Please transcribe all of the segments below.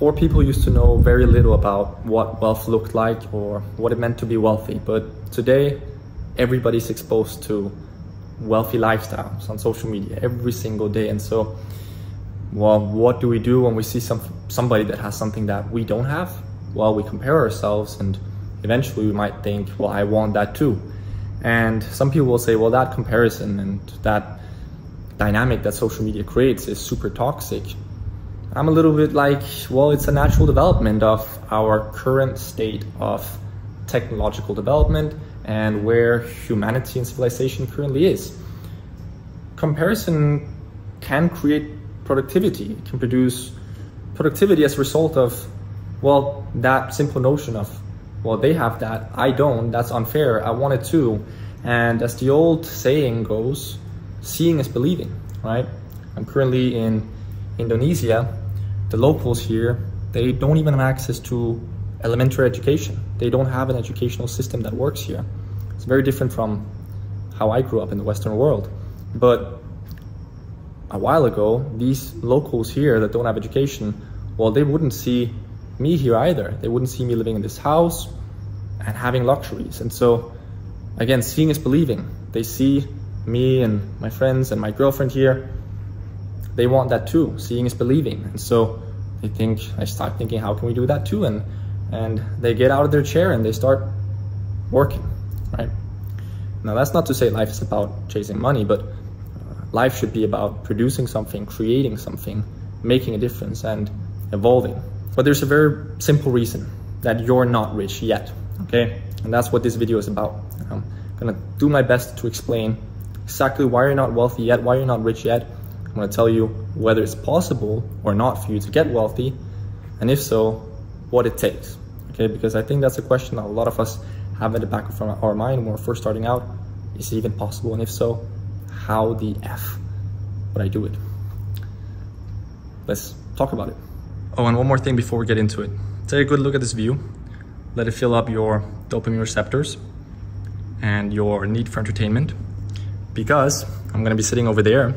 poor people used to know very little about what wealth looked like or what it meant to be wealthy. But today, everybody's exposed to wealthy lifestyles on social media every single day. And so, well, what do we do when we see somebody that has something that we don't have? Well, we compare ourselves, and eventually we might think, well, I want that too. And some people will say, well, that comparison and that dynamic that social media creates is super toxic. I'm a little bit like, well, it's a natural development of our current state of technological development and where humanity and civilization currently is. Comparison can create productivity. It can produce productivity as a result of, well, that simple notion of, well, they have that, I don't, that's unfair, I want it too. And as the old saying goes, seeing is believing, right? I'm currently in Indonesia. The locals here, they don't even have access to elementary education. They don't have an educational system that works here. It's very different from how I grew up in the Western world. But a while ago, these locals here that don't have education, well, they wouldn't see me here either. They wouldn't see me living in this house and having luxuries. And so, again, seeing is believing. They see me and my friends and my girlfriend here. They want that too. Seeing is believing. And so I start thinking, how can we do that too? And they get out of their chair and they start working, right? Now, that's not to say life is about chasing money, but life should be about producing something, creating something, making a difference and evolving. But there's a very simple reason that you're not rich yet, okay? And that's what this video is about. I'm gonna do my best to explain exactly why you're not wealthy yet, why you're not rich yet. I'm going to tell you whether it's possible or not for you to get wealthy, and if so, what it takes, okay? Because I think that's a question that a lot of us have in the back of our mind when we're first starting out. Is it even possible? And if so, how the F would I do it? Let's talk about it. Oh, and one more thing before we get into it. Take a good look at this view. Let it fill up your dopamine receptors and your need for entertainment, because I'm going to be sitting over there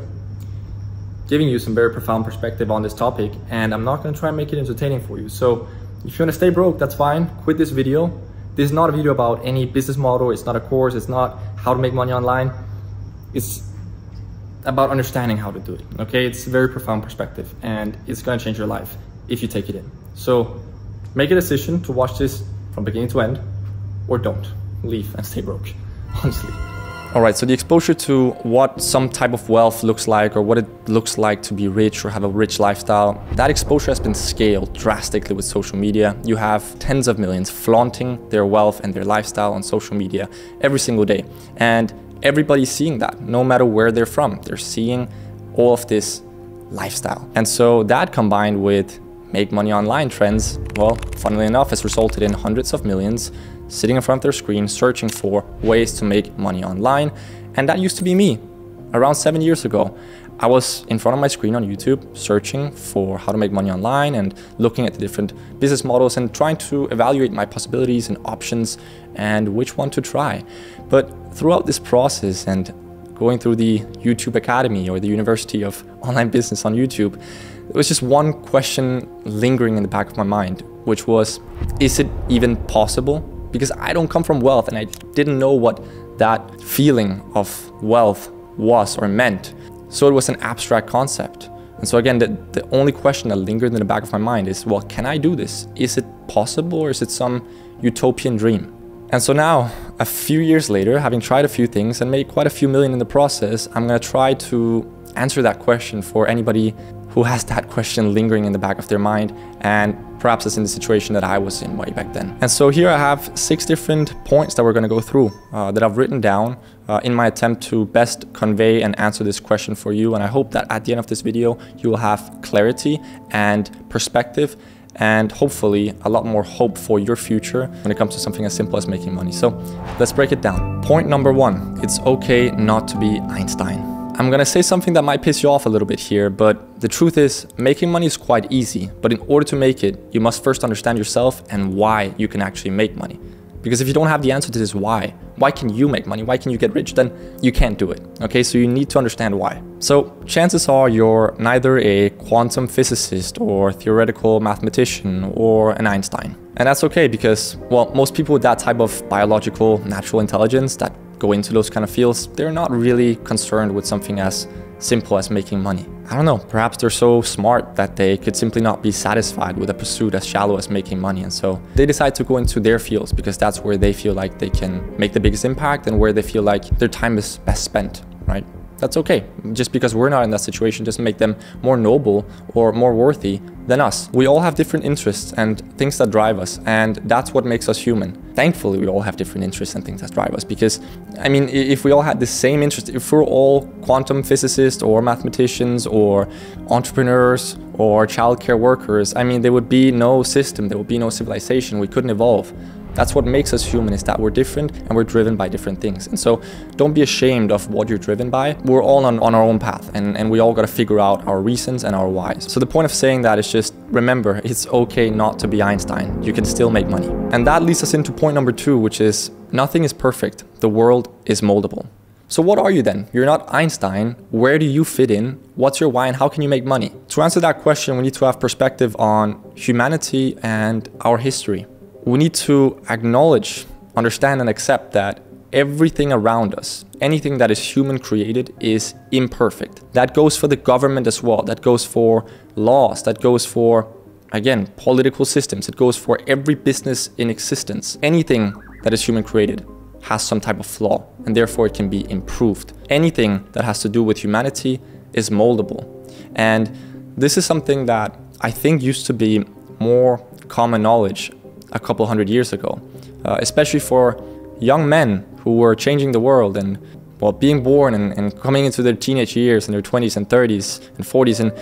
giving you some very profound perspective on this topic, and I'm not going to try and make it entertaining for you. So if you want to stay broke, that's fine. Quit this video. This is not a video about any business model. It's not a course. It's not how to make money online. It's about understanding how to do it, okay? It's a very profound perspective, and it's going to change your life if you take it in. So make a decision to watch this from beginning to end, or don't. Leave and stay broke, honestly. All right, so the exposure to what some type of wealth looks like, or what it looks like to be rich or have a rich lifestyle, that exposure has been scaled drastically with social media. You have tens of millions flaunting their wealth and their lifestyle on social media every single day. And everybody's seeing that, no matter where they're from. They're seeing all of this lifestyle. And so that combined with make money online trends, well, funnily enough, has resulted in hundreds of millions sitting in front of their screen, searching for ways to make money online. And that used to be me around 7 years ago. I was in front of my screen on YouTube, searching for how to make money online and looking at the different business models and trying to evaluate my possibilities and options and which one to try. But throughout this process and going through the YouTube Academy or the University of Online Business on YouTube, there was just one question lingering in the back of my mind, which was, is it even possible? Because I don't come from wealth and I didn't know what that feeling of wealth was or meant. So it was an abstract concept. And so again, the only question that lingered in the back of my mind is, well, can I do this? Is it possible, or is it some utopian dream? And so now, a few years later, having tried a few things and made quite a few million in the process, I'm gonna try to answer that question for anybody who has that question lingering in the back of their mind, and perhaps is in the situation that I was in way back then. And so here I have 6 different points that we're gonna go through that I've written down in my attempt to best convey and answer this question for you. And I hope that at the end of this video, you will have clarity and perspective, and hopefully a lot more hope for your future when it comes to something as simple as making money. So let's break it down. Point number 1, it's okay not to be Einstein. I'm gonna say something that might piss you off a little bit here, but the truth is, making money is quite easy. But in order to make it, you must first understand yourself and why you can actually make money. Because if you don't have the answer to this why can you make money? Why can you get rich? Then you can't do it. Okay, so you need to understand why. So chances are you're neither a quantum physicist or theoretical mathematician or an Einstein. And that's okay because, well, most people with that type of biological, natural intelligence that go into those kind of fields, they're not really concerned with something as simple as making money. I don't know, perhaps they're so smart that they could simply not be satisfied with a pursuit as shallow as making money. And so they decide to go into their fields because that's where they feel like they can make the biggest impact and where they feel like their time is best spent, right? That's okay. Just because we're not in that situation doesn't make them more noble or more worthy than us. We all have different interests and things that drive us, and that's what makes us human. Thankfully, we all have different interests and things that drive us because, I mean, if we all had the same interest, if we're all quantum physicists or mathematicians or entrepreneurs or childcare workers, I mean, there would be no system, there would be no civilization, we couldn't evolve. That's what makes us human, is that we're different and we're driven by different things. And so don't be ashamed of what you're driven by. We're all on our own path and we all got to figure out our reasons and our whys. So the point of saying that is just remember, it's okay not to be Einstein. You can still make money. And that leads us into point number 2, which is nothing is perfect. The world is moldable. So what are you then? You're not Einstein. Where do you fit in? What's your why and how can you make money? To answer that question, we need to have perspective on humanity and our history. We need to acknowledge, understand and accept that everything around us, anything that is human created, is imperfect. That goes for the government as well. That goes for laws. That goes for, again, political systems. It goes for every business in existence. Anything that is human created has some type of flaw and therefore it can be improved. Anything that has to do with humanity is moldable. And this is something that I think used to be more common knowledge a couple hundred years ago, especially for young men who were changing the world and, well, being born and coming into their teenage years in their 20s and 30s and 40s and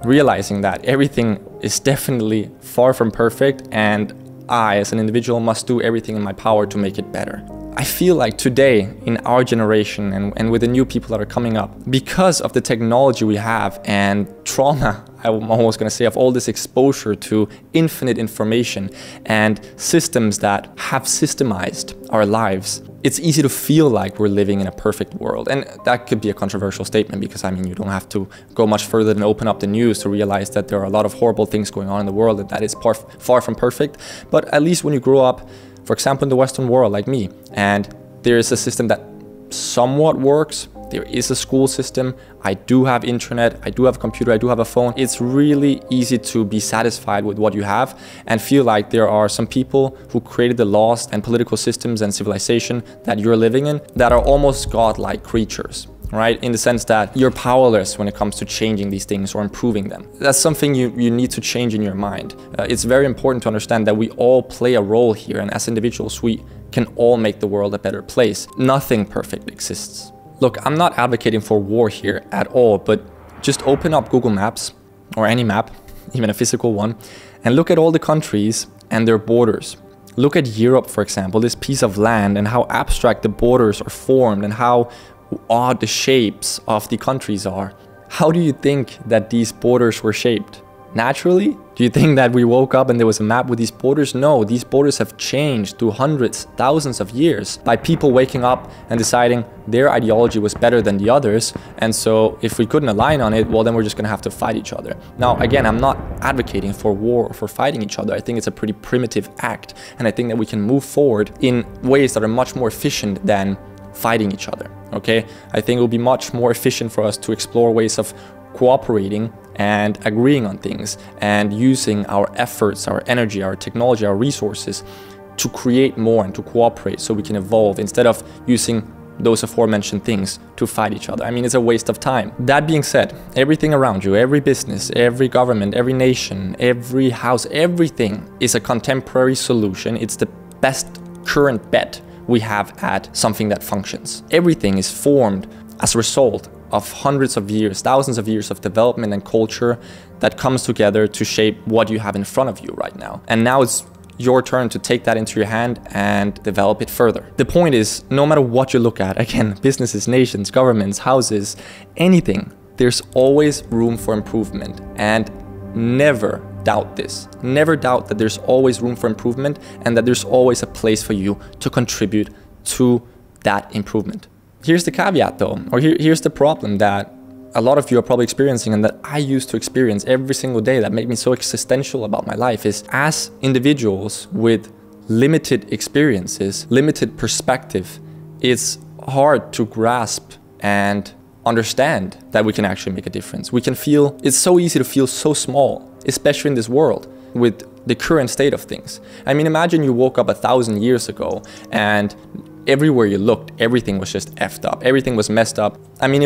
realizing that everything is definitely far from perfect and I, as an individual, must do everything in my power to make it better. I feel like today, in our generation and with the new people that are coming up, because of the technology we have and trauma, I'm almost going to say, of all this exposure to infinite information and systems that have systemized our lives, it's easy to feel like we're living in a perfect world. And that could be a controversial statement because, I mean, you don't have to go much further than open up the news to realize that there are a lot of horrible things going on in the world and that is far from perfect. But at least when you grow up, for example, in the Western world like me, and there is a system that somewhat works, there is a school system, I do have internet, I do have a computer, I do have a phone. It's really easy to be satisfied with what you have and feel like there are some people who created the laws and political systems and civilization that you're living in that are almost godlike creatures, right? In the sense that you're powerless when it comes to changing these things or improving them. That's something you need to change in your mind. It's very important to understand that we all play a role here, and as individuals, we can all make the world a better place. Nothing perfect exists. Look, I'm not advocating for war here at all, but just open up Google Maps or any map, even a physical one, and look at all the countries and their borders. Look at Europe, for example, this piece of land, and how abstract the borders are formed and how odd the shapes of the countries are. How do you think that these borders were shaped? Naturally? Do you think that we woke up and there was a map with these borders? No, these borders have changed through hundreds, thousands of years by people waking up and deciding their ideology was better than the others. And so if we couldn't align on it, well, then we're just gonna have to fight each other. Now, again, I'm not advocating for war or for fighting each other. I think it's a pretty primitive act. And I think that we can move forward in ways that are much more efficient than fighting each other, okay? I think it will be much more efficient for us to explore ways of cooperating and agreeing on things and using our efforts, our energy, our technology, our resources to create more and to cooperate so we can evolve instead of using those aforementioned things to fight each other. I mean, it's a waste of time. That being said, everything around you, every business, every government, every nation, every house, everything is a contemporary solution. It's the best current bet we have at something that functions. Everything is formed as a result of hundreds of years, thousands of years of development and culture that comes together to shape what you have in front of you right now. And now it's your turn to take that into your hand and develop it further. The point is, no matter what you look at, again, businesses, nations, governments, houses, anything, there's always room for improvement. And never doubt this. Never doubt that there's always room for improvement and that there's always a place for you to contribute to that improvement. Here's the caveat though, or here's the problem that a lot of you are probably experiencing and that I used to experience every single day that made me so existential about my life is, as individuals with limited experiences, limited perspective, it's hard to grasp and understand that we can actually make a difference. It's so easy to feel so small, especially in this world with the current state of things. I mean, imagine you woke up 1,000 years ago and everywhere you looked, everything was just effed up. Everything was messed up. I mean,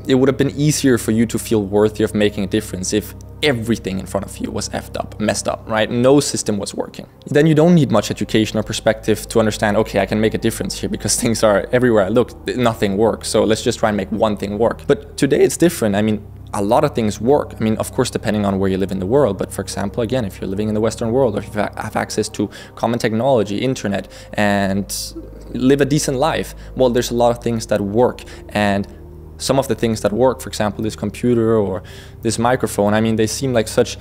it would have been easier for you to feel worthy of making a difference if everything in front of you was effed up, messed up, right? No system was working. Then you don't need much education or perspective to understand, okay, I can make a difference here because things are everywhere I look, nothing works. So let's just try and make one thing work. But today it's different. I mean, a lot of things work. I mean, of course, depending on where you live in the world. But for example, again, if you're living in the Western world or if you have access to common technology, internet, and live a decent life, well, there's a lot of things that work. And some of the things that work, for example, this computer or this microphone, I mean, they seem like such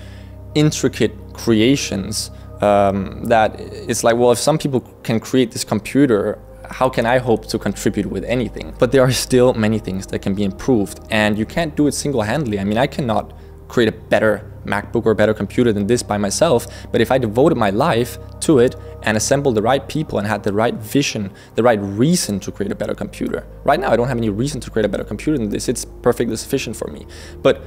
intricate creations that it's like, well, if some people can create this computer, how can I hope to contribute with anything? But there are still many things that can be improved, and you can't do it single-handedly. I mean, I cannot create a better MacBook or a better computer than this by myself, but if I devoted my life to it and assembled the right people and had the right vision, the right reason to create a better computer. Right now, I don't have any reason to create a better computer than this. It's perfectly sufficient for me. But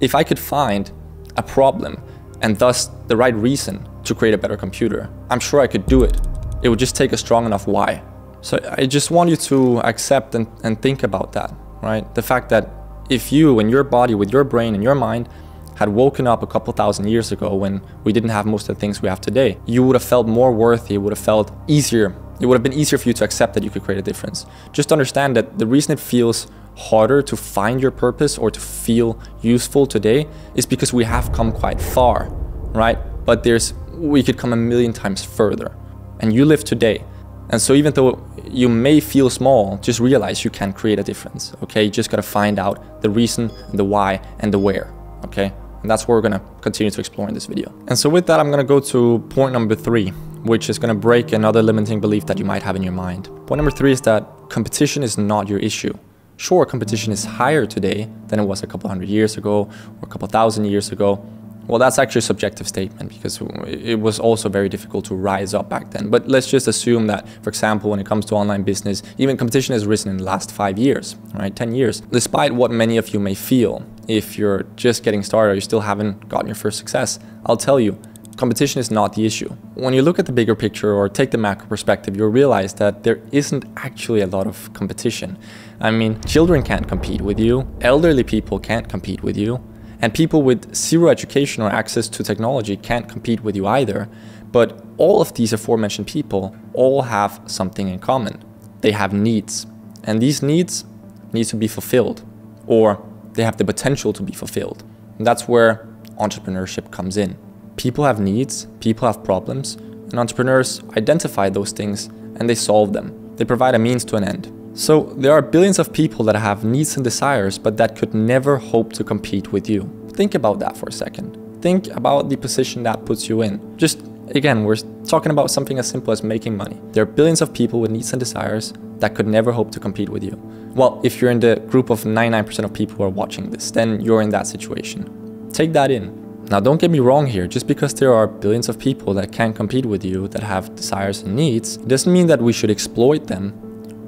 if I could find a problem and thus the right reason to create a better computer, I'm sure I could do it. It would just take a strong enough why. So I just want you to accept and think about that, right? The fact that if you and your body, with your brain and your mind, had woken up a couple thousand years ago when we didn't have most of the things we have today, you would have felt more worthy, it would have felt easier. It would have been easier for you to accept that you could create a difference. Just understand that the reason it feels harder to find your purpose or to feel useful today is because we have come quite far, right? But we could come a million times further. And you live today. And so even though you may feel small, just realize you can create a difference, okay? You just gotta find out the reason, the why, and the where, okay? And that's what we're gonna continue to explore in this video. And so with that, I'm gonna go to point number 3, which is gonna break another limiting belief that you might have in your mind. Point number 3 is that competition is not your issue. Sure, competition is higher today than it was a couple hundred years ago or a couple thousand years ago. Well, that's actually a subjective statement because it was also very difficult to rise up back then. But let's just assume that, for example, when it comes to online business, even competition has risen in the last 5 years, right? 10 years. Despite what many of you may feel, if you're just getting started or you still haven't gotten your first success, I'll tell you, competition is not the issue. When you look at the bigger picture or take the macro perspective, you'll realize that there isn't actually a lot of competition. I mean, children can't compete with you, elderly people can't compete with you, and people with zero education or access to technology can't compete with you either. But all of these aforementioned people all have something in common. They have needs, and these needs need to be fulfilled, or they have the potential to be fulfilled. And that's where entrepreneurship comes in. People have needs, people have problems, and entrepreneurs identify those things and they solve them. They provide a means to an end. So there are billions of people that have needs and desires, but that could never hope to compete with you. Think about that for a second. Think about the position that puts you in. Just again, we're talking about something as simple as making money. There are billions of people with needs and desires that could never hope to compete with you. Well, if you're in the group of 99% of people who are watching this, then you're in that situation. Take that in. Now, don't get me wrong here. Just because there are billions of people that can't compete with you, that have desires and needs, it doesn't mean that we should exploit them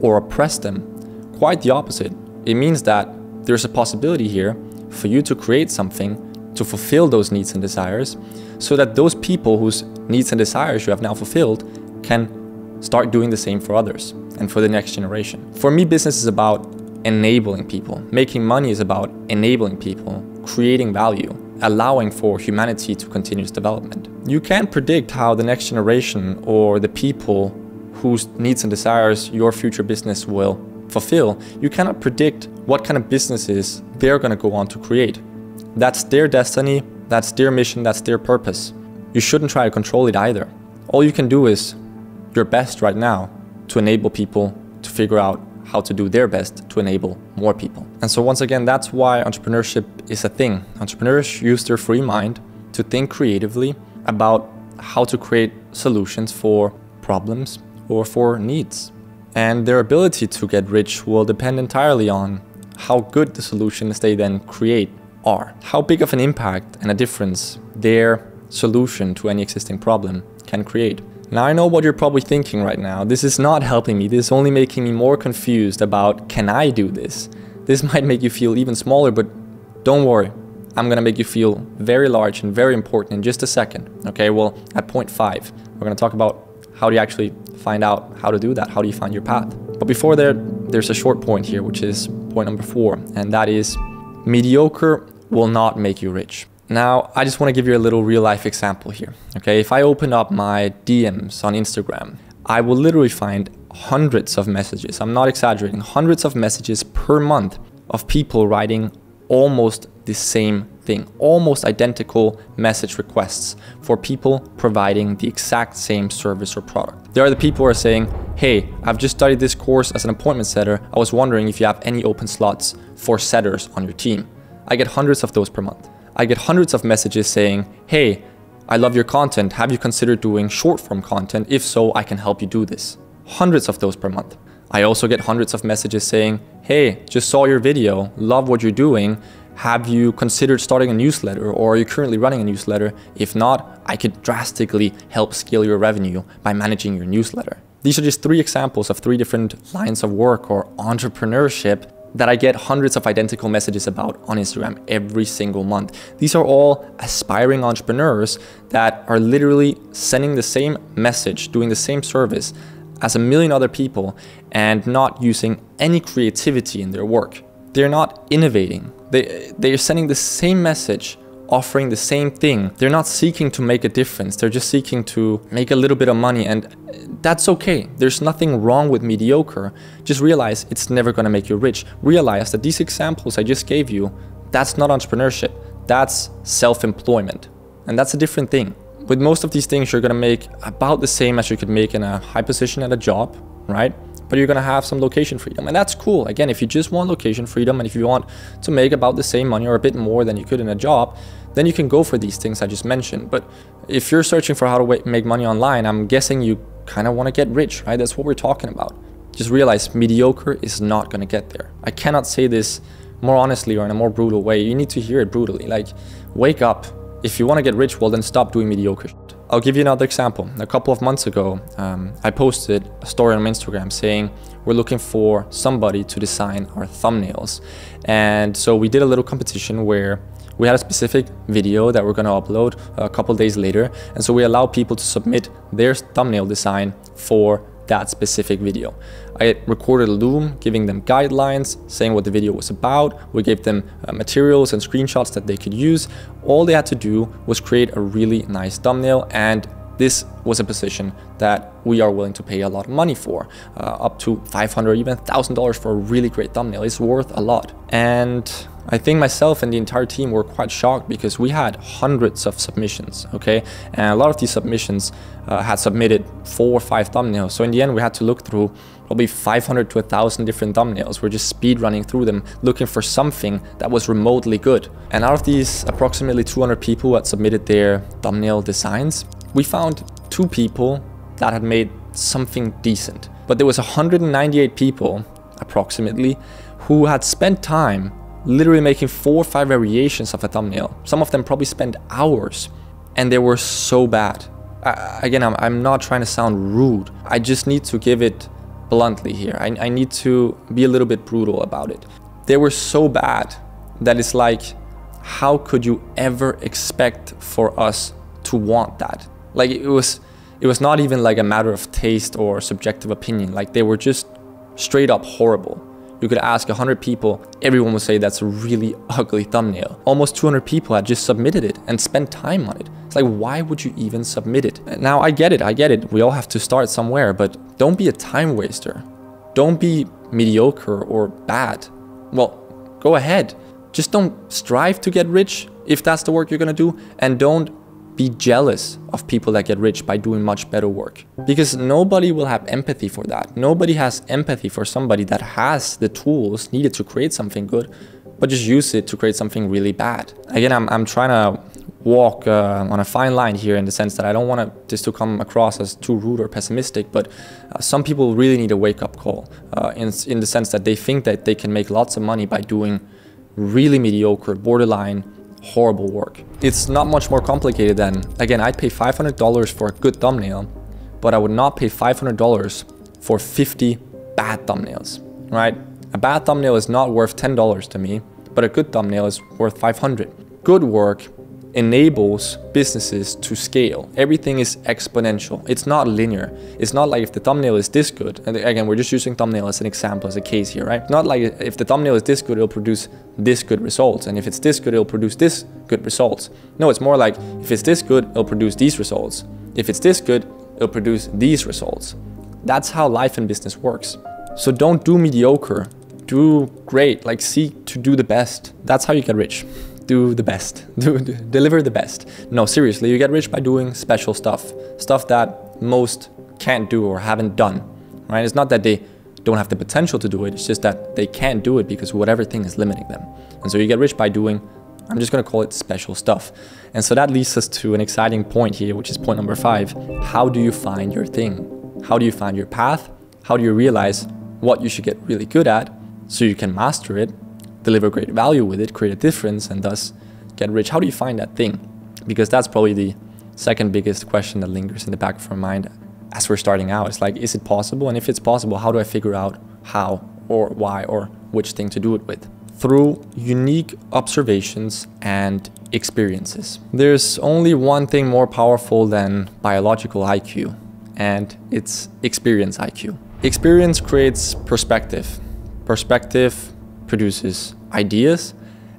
or oppress them. Quite the opposite. It means that there's a possibility here for you to create something to fulfill those needs and desires so that those people whose needs and desires you have now fulfilled can start doing the same for others and for the next generation. For me, business is about enabling people. Making money is about enabling people, creating value, allowing for humanity to continue its development. You can't predict how the next generation or the people whose needs and desires your future business will fulfill, you cannot predict what kind of businesses they're going to go on to create. That's their destiny, that's their mission, that's their purpose. You shouldn't try to control it either. All you can do is your best right now to enable people to figure out how to do their best to enable more people. And so once again, that's why entrepreneurship is a thing. Entrepreneurs use their free mind to think creatively about how to create solutions for problems or for needs. And their ability to get rich will depend entirely on how good the solutions they then create are, how big of an impact and a difference their solution to any existing problem can create. Now, I know what you're probably thinking right now. This is not helping me. This is only making me more confused about, can I do this? This might make you feel even smaller, but don't worry. I'm gonna make you feel very large and very important in just a second. Okay, well, at point 5, we're gonna talk about how do you actually find out how to do that? How do you find your path? But before there's a short point here, which is point number 4, and that is mediocre will not make you rich. Now, I just want to give you a little real life example here. Okay, if I open up my DMs on Instagram, I will literally find hundreds of messages. I'm not exaggerating, hundreds of messages per month of people writing almost the same thing, almost identical message requests for people providing the exact same service or product. There are the people who are saying, hey, I've just studied this course as an appointment setter. I was wondering if you have any open slots for setters on your team. I get hundreds of those per month. I get hundreds of messages saying, hey, I love your content. Have you considered doing short form content? If so, I can help you do this. Hundreds of those per month. I also get hundreds of messages saying, hey, just saw your video, love what you're doing. Have you considered starting a newsletter, or are you currently running a newsletter? If not, I could drastically help scale your revenue by managing your newsletter. These are just 3 examples of 3 different lines of work or entrepreneurship that I get hundreds of identical messages about on Instagram every single month. These are all aspiring entrepreneurs that are literally sending the same message, doing the same service as a million other people and not using any creativity in their work. They're not innovating. They're sending the same message, offering the same thing. They're not seeking to make a difference. They're just seeking to make a little bit of money, and that's okay. There's nothing wrong with mediocre. Just realize it's never gonna make you rich. Realize that these examples I just gave you, that's not entrepreneurship. That's self-employment. And that's a different thing. With most of these things, you're gonna make about the same as you could make in a high position at a job, right? But you're gonna have some location freedom, and that's cool. Again, if you just want location freedom and if you want to make about the same money or a bit more than you could in a job, then you can go for these things I just mentioned. But if you're searching for how to make money online, I'm guessing you kind of want to get rich, right? That's what we're talking about. Just realize mediocre is not going to get there. I cannot say this more honestly or in a more brutal way. You need to hear it brutally. Like, wake up. If you want to get rich, well, then stop doing mediocre shit. I'll give you another example. A couple of months ago, I posted a story on my Instagram saying we're looking for somebody to design our thumbnails. And so we did a little competition where we had a specific video that we're going to upload a couple days later. And so we allow people to submit their thumbnail design for that specific video. I recorded a Loom giving them guidelines, saying what the video was about. We gave them materials and screenshots that they could use. All they had to do was create a really nice thumbnail, and this was a position that we are willing to pay a lot of money for, up to $500, even $1,000 for a really great thumbnail. It's worth a lot. And I think myself and the entire team were quite shocked because we had hundreds of submissions, okay? And a lot of these submissions had submitted 4 or 5 thumbnails. So in the end, we had to look through probably 500 to 1,000 different thumbnails. We're just speed running through them, looking for something that was remotely good. And out of these approximately 200 people who had submitted their thumbnail designs, we found 2 people that had made something decent. But there was 198 people, approximately, who had spent time literally making 4 or 5 variations of a thumbnail. Some of them probably spent hours, and they were so bad. Again, I'm not trying to sound rude. I just need to give it bluntly here. I need to be a little bit brutal about it. They were so bad that it's like, how could you ever expect for us to want that? Like, it was not even like a matter of taste or subjective opinion. Like, they were just straight up horrible. You could ask 100 people, everyone would say that's a really ugly thumbnail. Almost 200 people had just submitted it and spent time on it. It's like, why would you even submit it? Now, I get it. We all have to start somewhere, but don't be a time waster. Don't be mediocre or bad. Well, go ahead. Just don't strive to get rich if that's the work you're gonna do, and don't be jealous of people that get rich by doing much better work, because nobody will have empathy for that. Nobody has empathy for somebody that has the tools needed to create something good, but just use it to create something really bad. Again, I'm trying to walk on a fine line here, in the sense that I don't want this to come across as too rude or pessimistic, but some people really need a wake-up call in the sense that they think that they can make lots of money by doing really mediocre, borderline, horrible work. It's not much more complicated than, again, I'd pay $500 for a good thumbnail, but I would not pay $500 for 50 bad thumbnails, right? A bad thumbnail is not worth $10 to me, but a good thumbnail is worth 500. Good work enables businesses to scale. Everything is exponential. It's not linear. It's not like if the thumbnail is this good, and again, we're just using thumbnail as an example, as a case here, right? Not like if the thumbnail is this good, it'll produce this good results. And if it's this good, it'll produce this good results. No, it's more like if it's this good, it'll produce these results. If it's this good, it'll produce these results. That's how life and business works. So don't do mediocre. Do great. Like, seek to do the best. That's how you get rich. Do the best. Deliver the best. No, seriously, you get rich by doing special stuff. Stuff that most can't do or haven't done, right? It's not that they don't have the potential to do it. It's just that they can't do it because whatever thing is limiting them. And so you get rich by doing, I'm just going to call it special stuff. And so that leads us to an exciting point here, which is point number 5. How do you find your thing? How do you find your path? How do you realize what you should get really good at so you can master it, deliver great value with it, create a difference, and thus get rich? How do you find that thing? Because that's probably the second biggest question that lingers in the back of our mind as we're starting out. It's like, is it possible? And if it's possible, how do I figure out how or why or which thing to do it with? Through unique observations and experiences. There's only one thing more powerful than biological IQ, and it's experience IQ. Experience creates perspective. Perspective produces ideas,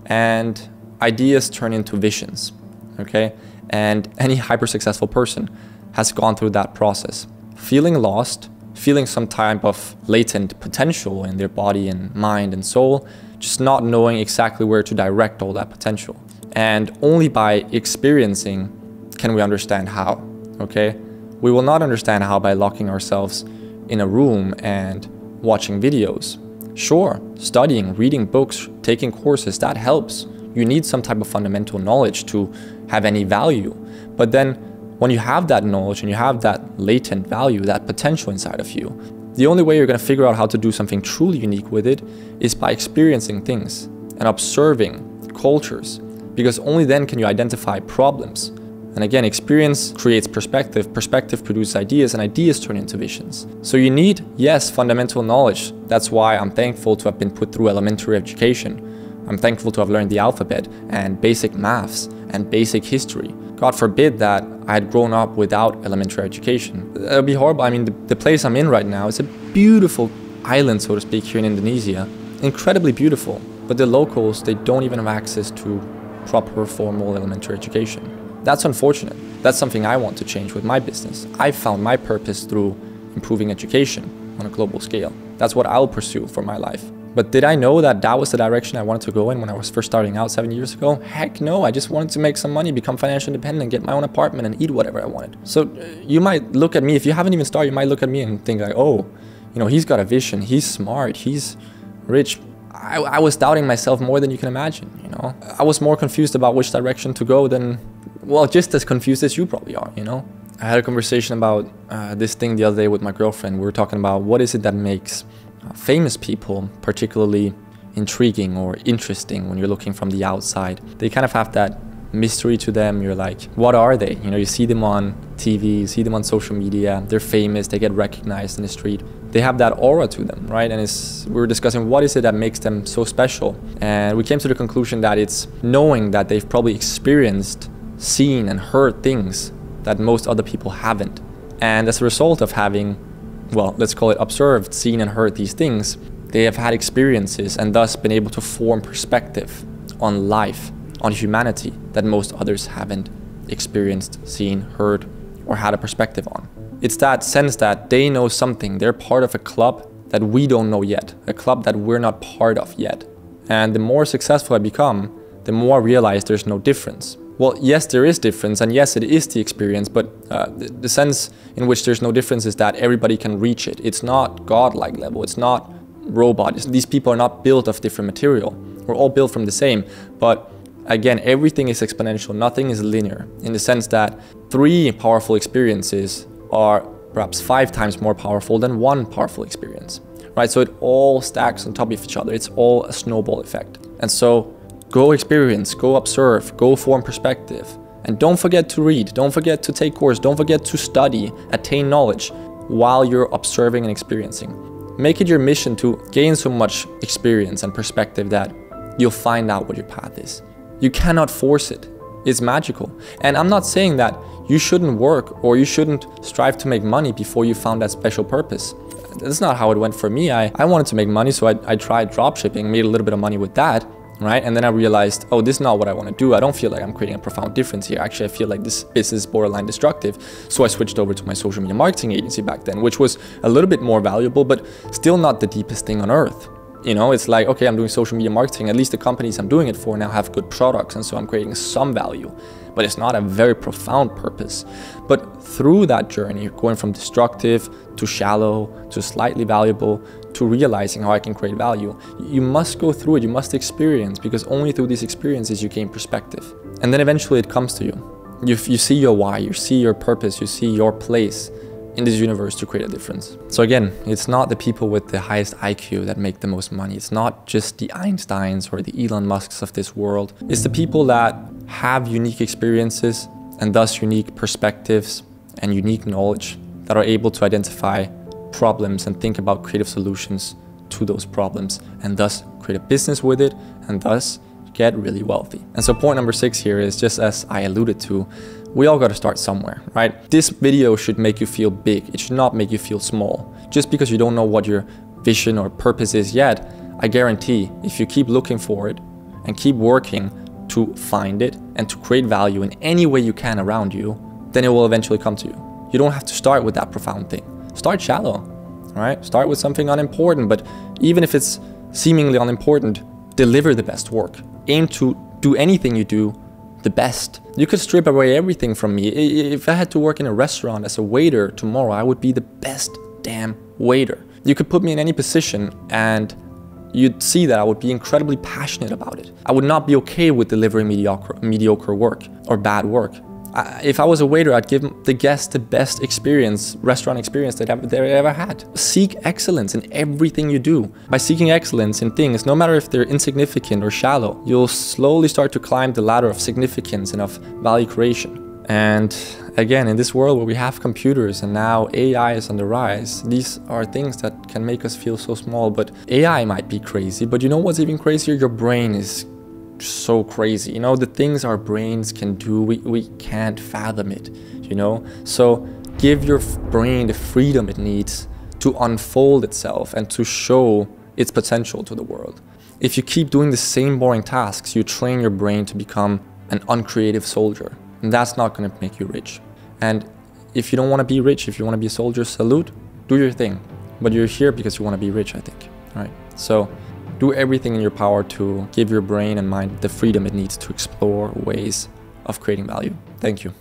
and ideas turn into visions, okay? And any hyper successful person has gone through that process. Feeling lost, feeling some type of latent potential in their body and mind and soul, just not knowing exactly where to direct all that potential. And only by experiencing can we understand how, okay? We will not understand how by locking ourselves in a room and watching videos. Sure, studying, reading books, taking courses, that helps. You need some type of fundamental knowledge to have any value. But then when you have that knowledge and you have that latent value, that potential inside of you, the only way you're going to figure out how to do something truly unique with it is by experiencing things and observing cultures, because only then can you identify problems. And again, experience creates perspective, perspective produces ideas, and ideas turn into visions. So you need, yes, fundamental knowledge. That's why I'm thankful to have been put through elementary education. I'm thankful to have learned the alphabet and basic maths and basic history. God forbid that I had grown up without elementary education. It would be horrible. I mean, the place I'm in right now is a beautiful island, so to speak, here in Indonesia. Incredibly beautiful. But the locals, they don't even have access to proper formal elementary education. That's unfortunate. That's something I want to change with my business. I found my purpose through improving education on a global scale. That's what I'll pursue for my life. But did I know that that was the direction I wanted to go in when I was first starting out 7 years ago? Heck no, I just wanted to make some money, become financially independent, get my own apartment and eat whatever I wanted. So you might look at me, if you haven't even started, you might look at me and think like, oh, you know, he's got a vision, he's smart, he's rich. I was doubting myself more than you can imagine, you know. I was more confused about which direction to go than, well, just as confused as you probably are, you know. I had a conversation about this thing the other day with my girlfriend. We were talking about what is it that makes famous people particularly intriguing or interesting when you're looking from the outside. They kind of have that mystery to them. You're like, what are they? You know, you see them on TV, you see them on social media, they're famous, they get recognized in the street. They have that aura to them, right? And we were discussing what is it that makes them so special. And we came to the conclusion that it's knowing that they've probably experienced, seen and heard things that most other people haven't. And as a result of having, well, let's call it observed, seen and heard these things, they have had experiences and thus been able to form perspective on life, on humanity that most others haven't experienced, seen, heard, or had a perspective on. It's that sense that they know something, they're part of a club that we don't know yet, a club that we're not part of yet. And the more successful I become, the more I realize there's no difference. Well, yes, there is difference, and yes, it is the experience, but the sense in which there's no difference is that everybody can reach it. It's not God-like level, it's not robots. These people are not built of different material. We're all built from the same, but Again, everything is exponential, nothing is linear, in the sense that 3 powerful experiences are perhaps 5 times more powerful than 1 powerful experience, right? So it all stacks on top of each other. It's all a snowball effect. And so go experience, go observe, go form perspective. And don't forget to read, don't forget to take course, don't forget to study, attain knowledge while you're observing and experiencing. Make it your mission to gain so much experience and perspective that you'll find out what your path is. You cannot force it. It's magical. And I'm not saying that you shouldn't work or you shouldn't strive to make money before you found that special purpose. That's not how it went for me. I wanted to make money, so I tried dropshipping, made a little bit of money with that, right? And then I realized, oh, this is not what I want to do. I don't feel like I'm creating a profound difference here. Actually, I feel like this business is borderline destructive. So I switched over to my social media marketing agency back then, which was a little bit more valuable, but still not the deepest thing on earth. You know, it's like, okay, I'm doing social media marketing. At least the companies I'm doing it for now have good products. And so I'm creating some value, but it's not a very profound purpose. But through that journey, going from destructive to shallow to slightly valuable to realizing how I can create value, you must go through it. You must experience, because only through these experiences you gain perspective. And then eventually it comes to you. You see your why, you see your purpose, you see your place in this universe to create a difference. So again, it's not the people with the highest IQ that make the most money. It's not just the Einsteins or the Elon Musks of this world. It's the people that have unique experiences and thus unique perspectives and unique knowledge that are able to identify problems and think about creative solutions to those problems and thus create a business with it and thus get really wealthy. And so point number 6 here is, just as I alluded to, we all got to start somewhere, right? This video should make you feel big. It should not make you feel small. Just because you don't know what your vision or purpose is yet, I guarantee if you keep looking for it and keep working to find it and to create value in any way you can around you, then it will eventually come to you. You don't have to start with that profound thing. Start shallow, right? Start with something unimportant, but even if it's seemingly unimportant, deliver the best work. Aim to do anything you do the best. You could strip away everything from me. If I had to work in a restaurant as a waiter tomorrow, I would be the best damn waiter. You could put me in any position and you'd see that I would be incredibly passionate about it. I would not be okay with delivering mediocre work or bad work. If I was a waiter, I'd give the guests the best experience, restaurant experience they ever had. Seek excellence in everything you do. By seeking excellence in things, no matter if they're insignificant or shallow, you'll slowly start to climb the ladder of significance and of value creation. And again, in this world where we have computers and now AI is on the rise, these are things that can make us feel so small. But AI might be crazy, but you know what's even crazier? Your brain is so crazy. You know, the things our brains can do, we can't fathom it, you know? So give your brain the freedom it needs to unfold itself and to show its potential to the world. If you keep doing the same boring tasks, you train your brain to become an uncreative soldier, and that's not going to make you rich. And if you don't want to be rich, if you want to be a soldier, salute, do your thing. But you're here because you want to be rich, I think. All right. So do everything in your power to give your brain and mind the freedom it needs to explore ways of creating value. Thank you.